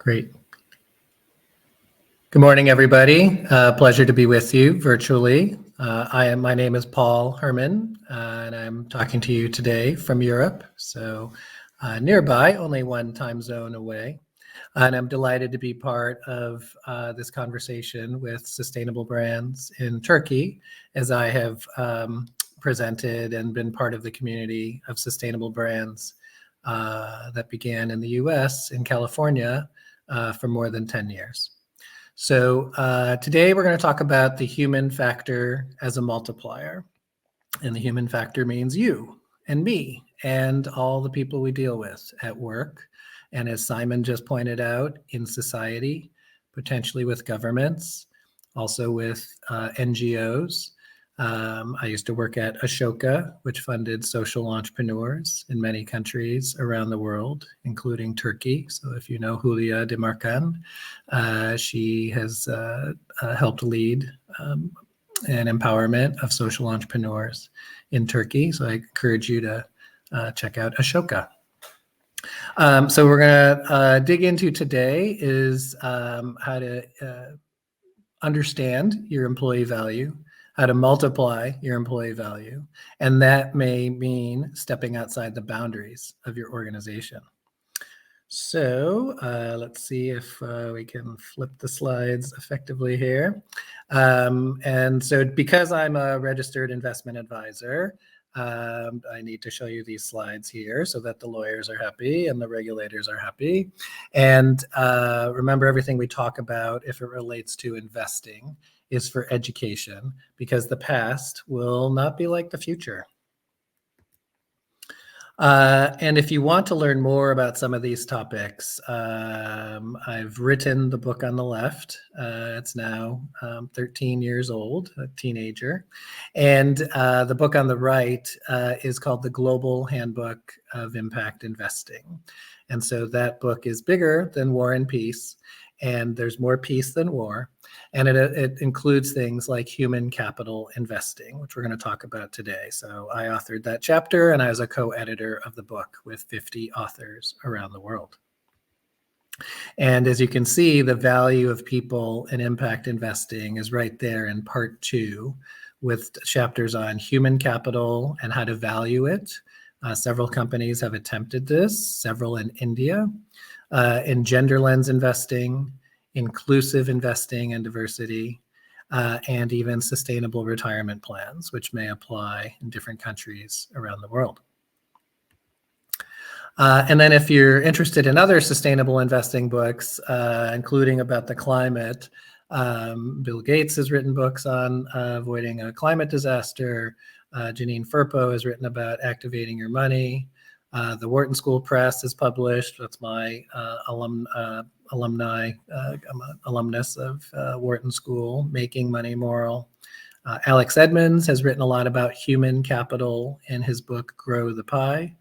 Great. Good morning, everybody. Pleasure to be with you virtually. My name is Paul Herman, and I'm talking to you today from Europe, so nearby, only one time zone away. And I'm delighted to be part of this conversation with sustainable brands in Turkey, as I have presented and been part of the community of sustainable brands that began in the US, in California, for more than 10 years. So today we're going to talk about the human factor as a multiplier. And the human factor means you and me and all the people we deal with at work. And as Simon just pointed out, in society, potentially with governments, also with NGOs. I used to work at Ashoka, which funded social entrepreneurs in many countries around the world, including Turkey. So if you know Julia Demarcan, she has helped lead an empowerment of social entrepreneurs in Turkey. So I encourage you to check out Ashoka. So we're going to dig into today is how to understand your employee value, how to multiply your employee value. And that may mean stepping outside the boundaries of your organization. So let's see if we can flip the slides effectively here. And so because I'm a registered investment advisor, I need to show you these slides here so that the lawyers are happy and the regulators are happy. And remember, everything we talk about, if it relates to investing, is for education, because the past will not be like the future. And if you want to learn more about some of these topics, I've written the book on the left. It's now 13 years old, a teenager. And the book on the right is called The Global Handbook of Impact Investing. And so that book is bigger than War and Peace, and there's more peace than war. And it includes things like human capital investing, which we're going to talk about today. So I authored that chapter, and I was a co-editor of the book with 50 authors around the world. And as you can see, the value of people in impact investing is right there in part 2, with chapters on human capital and how to value it. Several companies have attempted this, several in India, in gender lens investing, inclusive investing and diversity, and even sustainable retirement plans, which may apply in different countries around the world. And then if you're interested in other sustainable investing books, including about the climate, Bill Gates has written books on avoiding a climate disaster. Janine Firpo has written about activating your money. The Wharton School Press is published. That's my alumni. I'm an alumnus of Wharton School, Making Money Moral. Alex Edmonds has written a lot about human capital in his book, Grow the Pie.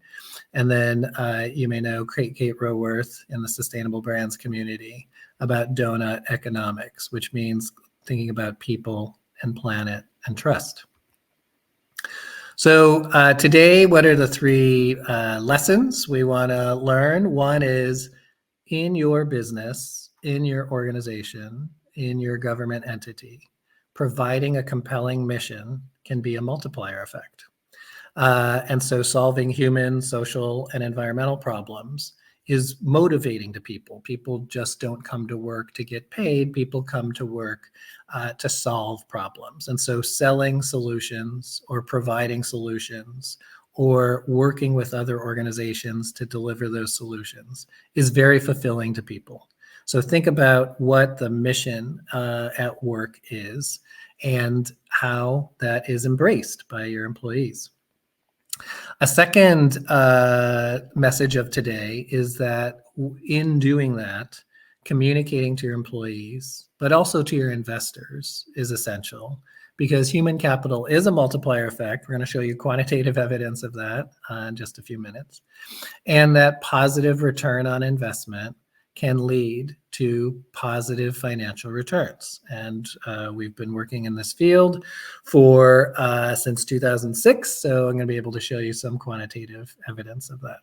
And then you may know Kate Raworth in the Sustainable Brands community about donut economics, which means thinking about people and planet and trust. So today, what are the 3 lessons we want to learn? One is, in your business, in your organization, in your government entity, providing a compelling mission can be a multiplier effect. And so solving human, social, and environmental problems is motivating to people. People just don't come to work to get paid. People come to work to solve problems. And so selling solutions or providing solutions or working with other organizations to deliver those solutions is very fulfilling to people. So think about what the mission at work is and how that is embraced by your employees. A second message of today is that in doing that, communicating to your employees, but also to your investors, is essential, because human capital is a multiplier effect. We're going to show you quantitative evidence of that in just a few minutes. And that positive return on investment can lead to positive financial returns. And we've been working in this field for since 2006. So I'm going to be able to show you some quantitative evidence of that.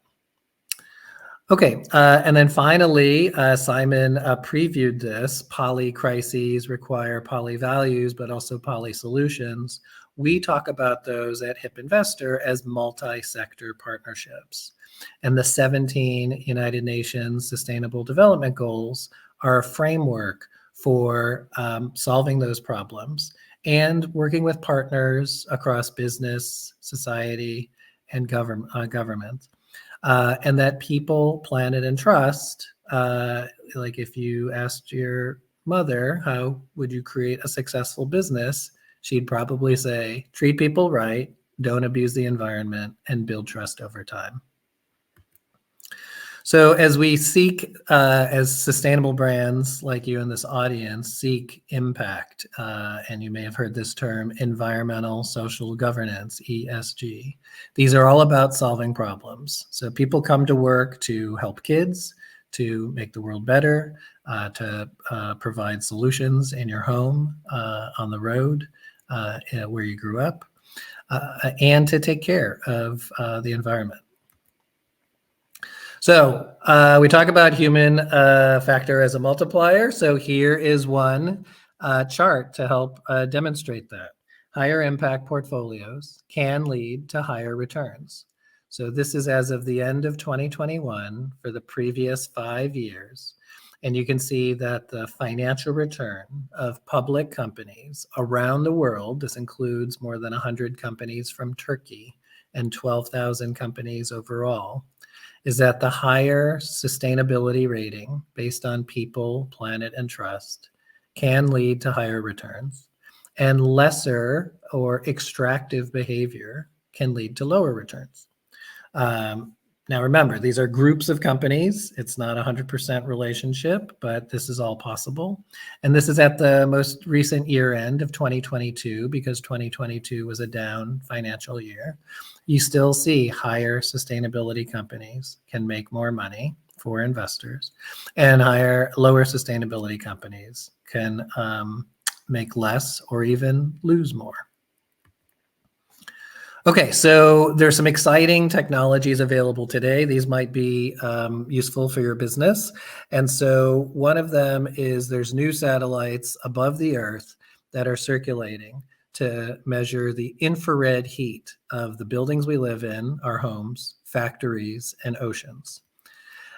Okay, and then finally, Simon previewed this. Poly crises require poly values, but also poly solutions. We talk about those at HIP Investor as multi-sector partnerships. And the 17 United Nations Sustainable Development Goals are a framework for solving those problems and working with partners across business, society, and government. And that people, planet, and trust, like if you asked your mother, how would you create a successful business? She'd probably say, treat people right, don't abuse the environment, and build trust over time. So as we seek, as sustainable brands like you in this audience seek impact, and you may have heard this term, environmental social governance, ESG. These are all about solving problems. So people come to work to help kids, to make the world better, to provide solutions in your home, on the road, where you grew up, and to take care of the environment. So we talk about human factor as a multiplier. So here is one chart to help demonstrate that. Higher impact portfolios can lead to higher returns. So this is as of the end of 2021 for the previous 5 years. And you can see that the financial return of public companies around the world, this includes more than 100 companies from Turkey and 12,000 companies overall, is that the higher sustainability rating based on people, planet, and trust can lead to higher returns, and lesser or extractive behavior can lead to lower returns. Now remember, these are groups of companies. It's not a 100% relationship, but this is all possible. And this is at the most recent year end of 2022, because 2022 was a down financial year. You still see higher sustainability companies can make more money for investors, and lower sustainability companies can make less or even lose more. Okay, so there's some exciting technologies available today. These might be useful for your business. And so one of them is there's new satellites above the Earth that are circulating to measure the infrared heat of the buildings we live in, our homes, factories, and oceans.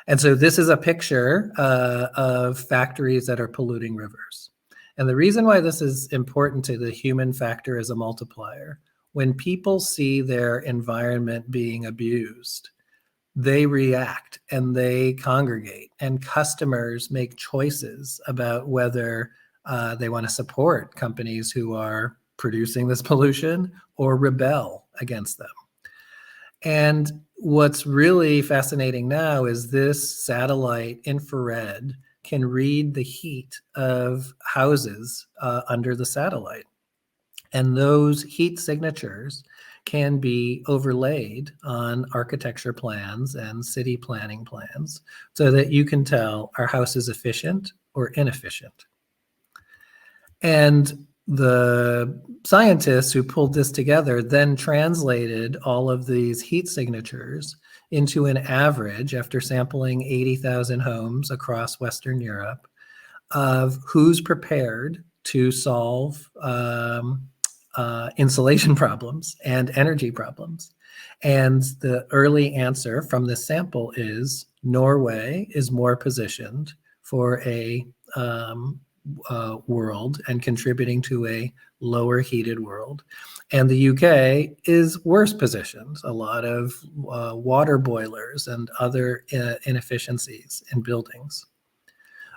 And so this is a picture of factories that are polluting rivers. And the reason why this is important to the human factor as a multiplier, when people see their environment being abused, they react and they congregate, and customers make choices about whether they want to support companies who are producing this pollution or rebel against them. And what's really fascinating now is this satellite infrared can read the heat of houses under the satellite. And those heat signatures can be overlaid on architecture plans and city planning plans so that you can tell our house is efficient or inefficient. And the scientists who pulled this together then translated all of these heat signatures into an average, after sampling 80,000 homes across Western Europe, of who's prepared to solve insulation problems and energy problems. And the early answer from this sample is Norway is more positioned for a world and contributing to a lower heated world. And the UK is worse positioned. A lot of water boilers and other inefficiencies in buildings.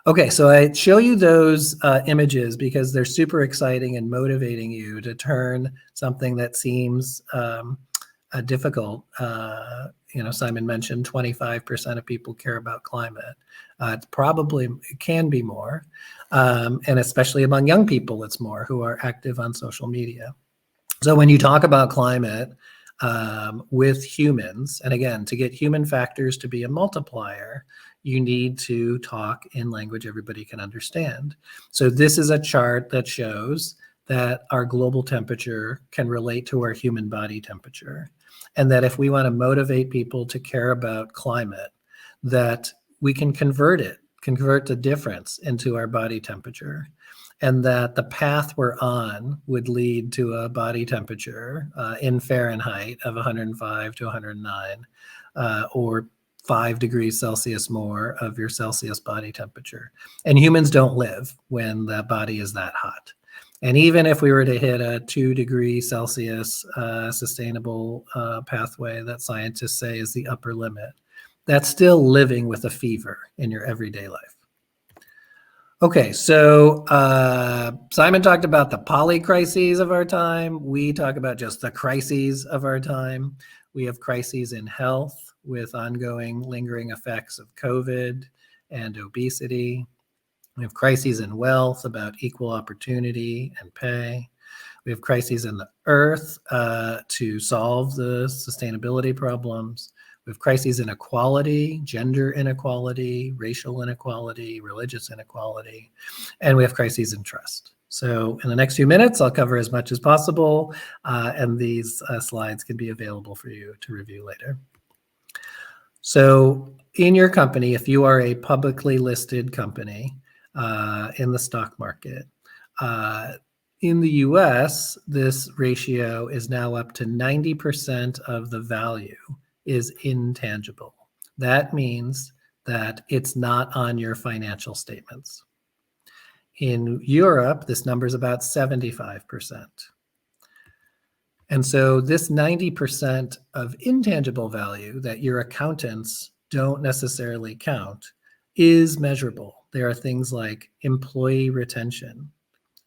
Okay, so I show you those images because they're super exciting and motivating you to turn something that seems difficult. Simon mentioned 25% of people care about climate. It can be more, and especially among young people, it's more who are active on social media. So when you talk about climate with humans, and again, to get human factors to be a multiplier, you need to talk in language everybody can understand. So this is a chart that shows that our global temperature can relate to our human body temperature. And that if we want to motivate people to care about climate, that we can convert the difference into our body temperature, and that the path we're on would lead to a body temperature in Fahrenheit of 105 to 109, or 5 degrees Celsius more of your Celsius body temperature. And humans don't live when the body is that hot. And even if we were to hit a 2 degree Celsius sustainable pathway that scientists say is the upper limit, that's still living with a fever in your everyday life. Okay, so Simon talked about the polycrises of our time. We talk about just the crises of our time. We have crises in health with ongoing lingering effects of COVID and obesity. We have crises in wealth about equal opportunity and pay. We have crises in the earth to solve the sustainability problems. We have crises in equality, gender inequality, racial inequality, religious inequality, and we have crises in trust. So in the next few minutes, I'll cover as much as possible, and these slides can be available for you to review later. So in your company, if you are a publicly listed company in the stock market, in the US, this ratio is now up to 90% of the value is intangible. That means that it's not on your financial statements. In Europe, this number is about 75%. And so this 90% of intangible value that your accountants don't necessarily count is measurable. There are things like employee retention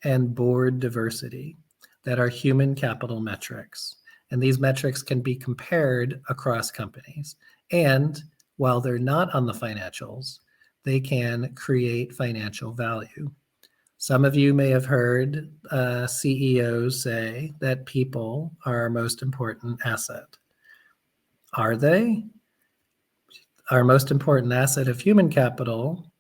and board diversity that are human capital metrics. And these metrics can be compared across companies. And while they're not on the financials, they can create financial value. Some of you may have heard CEOs say that people are our most important asset. Are they? Our most important asset of human capital,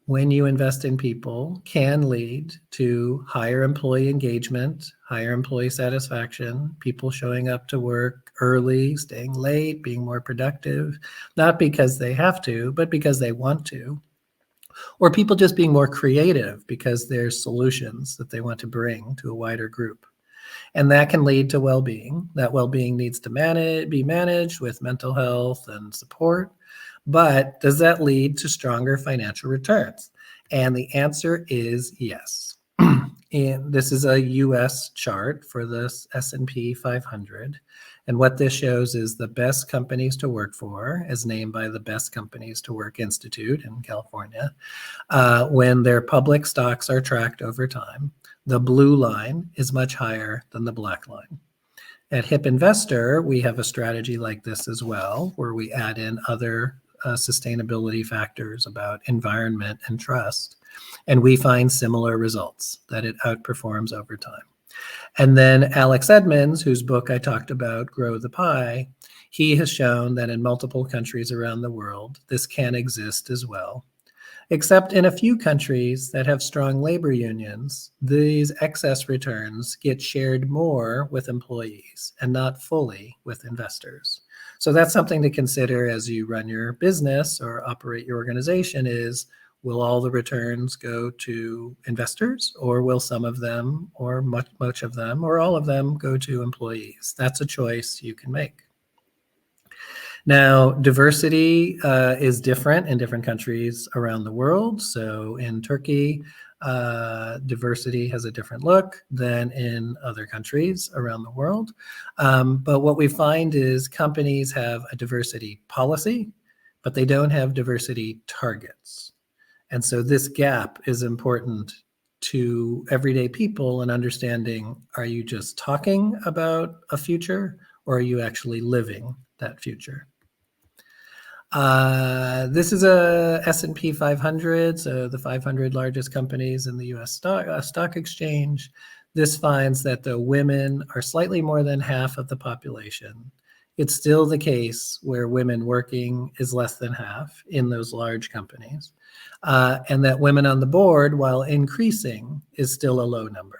when you invest in people, can lead to higher employee engagement, higher employee satisfaction, people showing up to work early, staying late, being more productive, not because they have to, but because they want to. Or people just being more creative because there's solutions that they want to bring to a wider group. And that can lead to well-being. That well-being needs to be managed with mental health and support. But does that lead to stronger financial returns? And the answer is yes. And this is a US chart for the S&P 500. And what this shows is the best companies to work for, as named by the Best Companies to Work Institute in California, when their public stocks are tracked over time. The blue line is much higher than the black line. At Hip Investor, we have a strategy like this as well, where we add in other sustainability factors about environment and trust. And we find similar results, that it outperforms over time. And then Alex Edmonds, whose book I talked about, Grow the Pie, he has shown that in multiple countries around the world, this can exist as well. Except in a few countries that have strong labor unions, these excess returns get shared more with employees and not fully with investors. So that's something to consider as you run your business or operate your organization is, will all the returns go to investors, or will some of them, or much of them, or all of them go to employees? That's a choice you can make. Now, diversity is different in different countries around the world. So in Turkey, diversity has a different look than in other countries around the world. But what we find is companies have a diversity policy, but they don't have diversity targets. And so this gap is important to everyday people in understanding, are you just talking about a future, or are you actually living that future? This is a S&P 500, so the 500 largest companies in the US stock exchange. This finds that though women are slightly more than half of the population, it's still the case where women working is less than half in those large companies. And that women on the board, while increasing, is still a low number.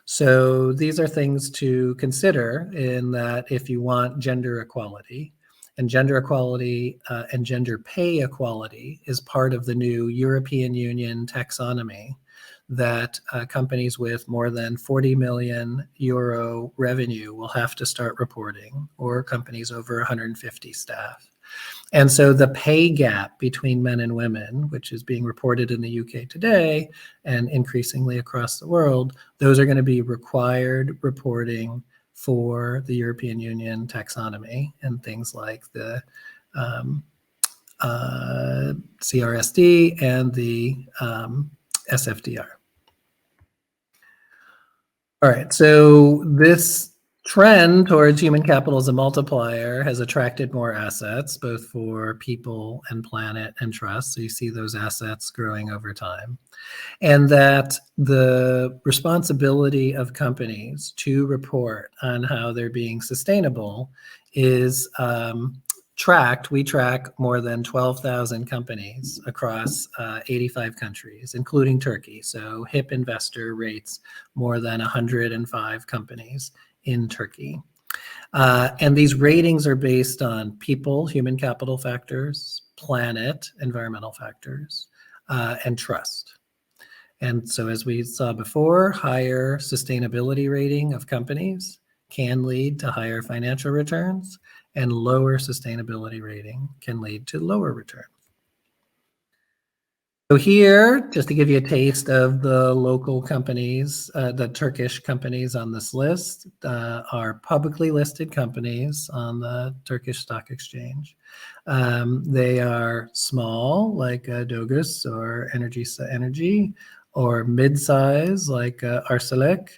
So these are things to consider in that if you want gender equality, And gender equality and gender pay equality is part of the new European Union taxonomy that companies with more than 40 million euro revenue will have to start reporting, or companies over 150 staff. And so the pay gap between men and women, which is being reported in the UK today and increasingly across the world, those are going to be required reporting for the European Union taxonomy and things like the CRSD and the SFDR. All right, so this trend towards human capital as a multiplier has attracted more assets, both for people and planet and trust. So you see those assets growing over time. And that the responsibility of companies to report on how they're being sustainable is tracked. We track more than 12,000 companies across 85 countries, including Turkey. So HIP Investor rates more than 105 companies in Turkey. And these ratings are based on people, human capital factors, planet, environmental factors, and trust. And so as we saw before, higher sustainability rating of companies can lead to higher financial returns, and lower sustainability rating can lead to lower returns. So here, just to give you a taste of the local companies, the Turkish companies on this list are publicly listed companies on the Turkish Stock Exchange. They are small, like Dogus or Energy, or mid-size, like Arçelik,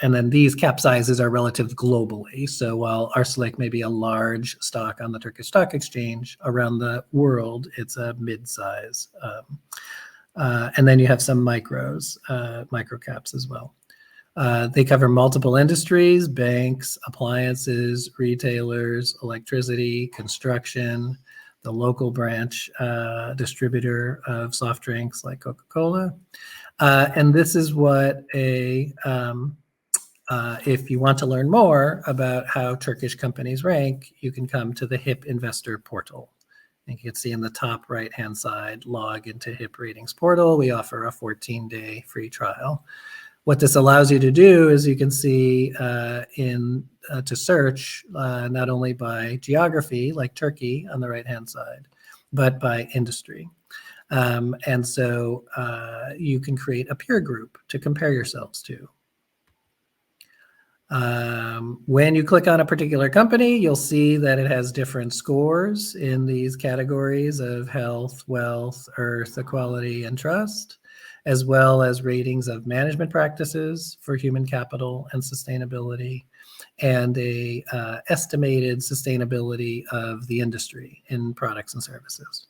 and then these cap sizes are relative globally. So while Arçelik may be a large stock on the Turkish Stock Exchange, around the world, it's a mid-size. And then you have some micro caps as well. They cover multiple industries: banks, appliances, retailers, electricity, construction, the local branch distributor of soft drinks like Coca-Cola. And this is what if you want to learn more about how Turkish companies rank, you can come to the HIP Investor portal. And you can see in the top right-hand side, log into HIP Ratings portal. We offer a 14-day free trial. What this allows you to do is you can see to search not only by geography, like Turkey on the right-hand side, but by industry. And so you can create a peer group to compare yourselves to. When you click on a particular company, you'll see that it has different scores in these categories of health, wealth, earth, equality, and trust, as well as ratings of management practices for human capital and sustainability, and a estimated sustainability of the industry in products and services.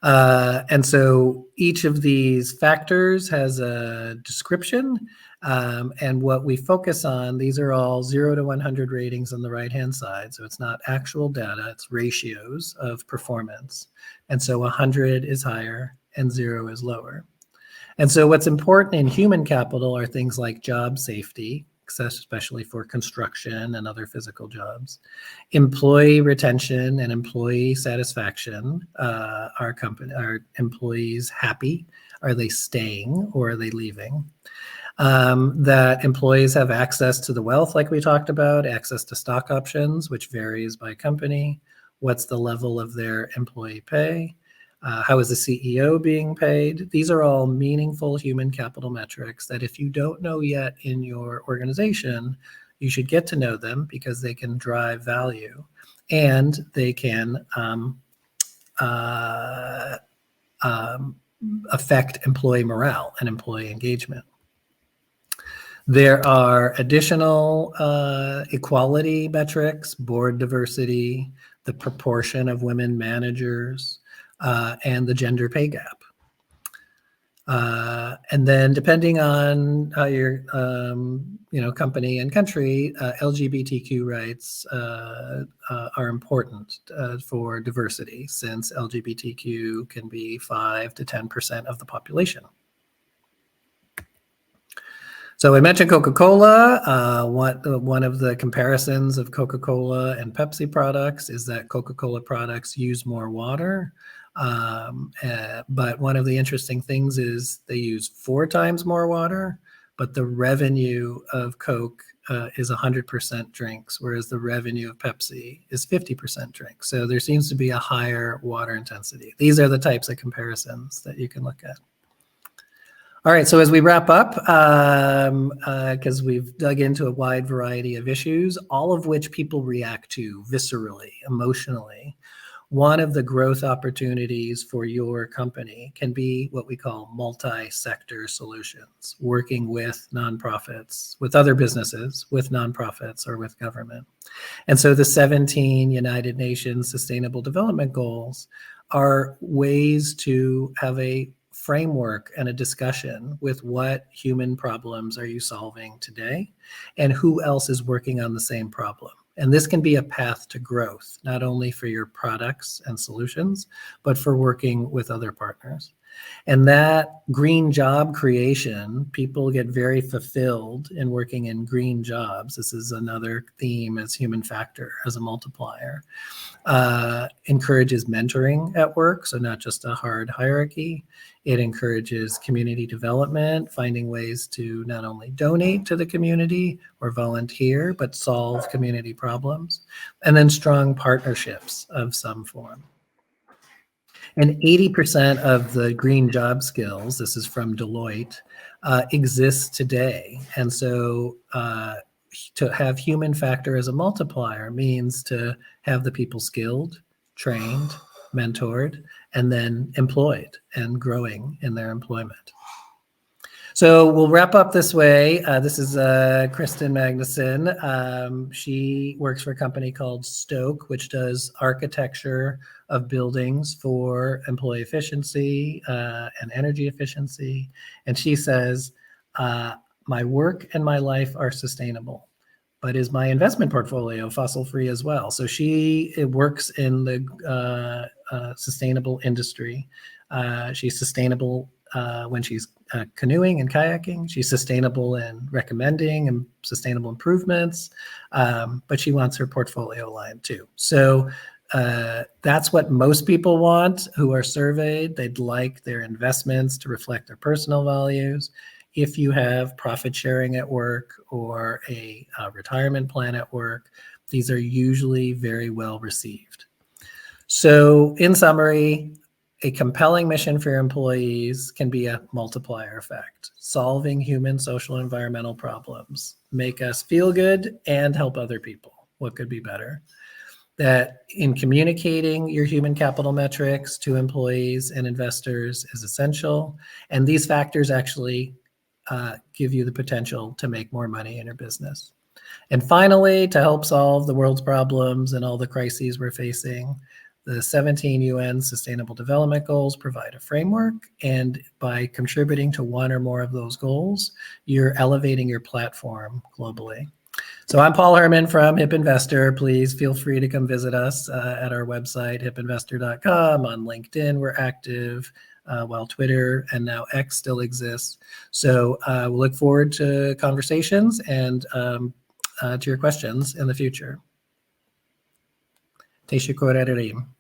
And so each of these factors has a description, and what we focus on, these are all 0 to 100 ratings on the right-hand side. So it's not actual data, it's ratios of performance. And so 100 is higher and 0 is lower. And so what's important in human capital are things like job safety, especially for construction and other physical jobs, employee retention and employee satisfaction. Are employees happy? Are they staying, or are they leaving? That employees have access to the wealth, like we talked about, access to stock options, which varies by company. What's the level of their employee pay? How is the CEO being paid? These are all meaningful human capital metrics that if you don't know yet in your organization, you should get to know them, because they can drive value and they can affect employee morale and employee engagement. There are additional equality metrics, board diversity, the proportion of women managers, and the gender pay gap. And then depending on your company and country, LGBTQ rights are important for diversity, since LGBTQ can be 5 to 10% of the population. So I mentioned Coca-Cola. One of the comparisons of Coca-Cola and Pepsi products is that Coca-Cola products use more water. But one of the interesting things is they use 4 times more water, but the revenue of Coke is 100% drinks, whereas the revenue of Pepsi is 50% drinks. So there seems to be a higher water intensity. These are the types of comparisons that you can look at. All right, so as we wrap up, because we've dug into a wide variety of issues, all of which people react to viscerally, emotionally, one of the growth opportunities for your company can be what we call multi-sector solutions, working with nonprofits, with other businesses, with nonprofits, or with government. And so the 17 United Nations Sustainable Development Goals are ways to have a framework and a discussion with what human problems are you solving today and who else is working on the same problem. And this can be a path to growth, not only for your products and solutions, but for working with other partners. And that green job creation, people get very fulfilled in working in green jobs. This is another theme as human factor, as a multiplier. Encourages mentoring at work, so not just a hard hierarchy. It encourages community development, finding ways to not only donate to the community or volunteer, but solve community problems. And then strong partnerships of some form. And 80% of the green job skills, this is from Deloitte, exists today. And so to have human factor as a multiplier means to have the people skilled, trained, mentored, and then employed and growing in their employment. So we'll wrap up this way. This is Kristen Magnuson. She works for a company called Stoke, which does architecture of buildings for employee efficiency and energy efficiency. And she says, my work and my life are sustainable, but is my investment portfolio fossil-free as well? So she works in the sustainable industry. She's sustainable when she's canoeing and kayaking. She's sustainable in recommending and sustainable improvements, but she wants her portfolio aligned too. So that's what most people want who are surveyed. They'd like their investments to reflect their personal values. If you have profit sharing at work or a retirement plan at work, these are usually very well received. So in summary, a compelling mission for your employees can be a multiplier effect. Solving human, social, environmental problems make us feel good and help other people. What could be better? That in communicating your human capital metrics to employees and investors is essential. And these factors actually give you the potential to make more money in your business. And finally, to help solve the world's problems and all the crises we're facing, the 17 UN Sustainable Development Goals provide a framework, and by contributing to one or more of those goals, you're elevating your platform globally. So I'm Paul Herman from Hip Investor. Please feel free to come visit us at our website, hipinvestor.com. On LinkedIn, we're active, while Twitter and now X still exists. So we'll look forward to conversations and to your questions in the future. Teşekkür ederim.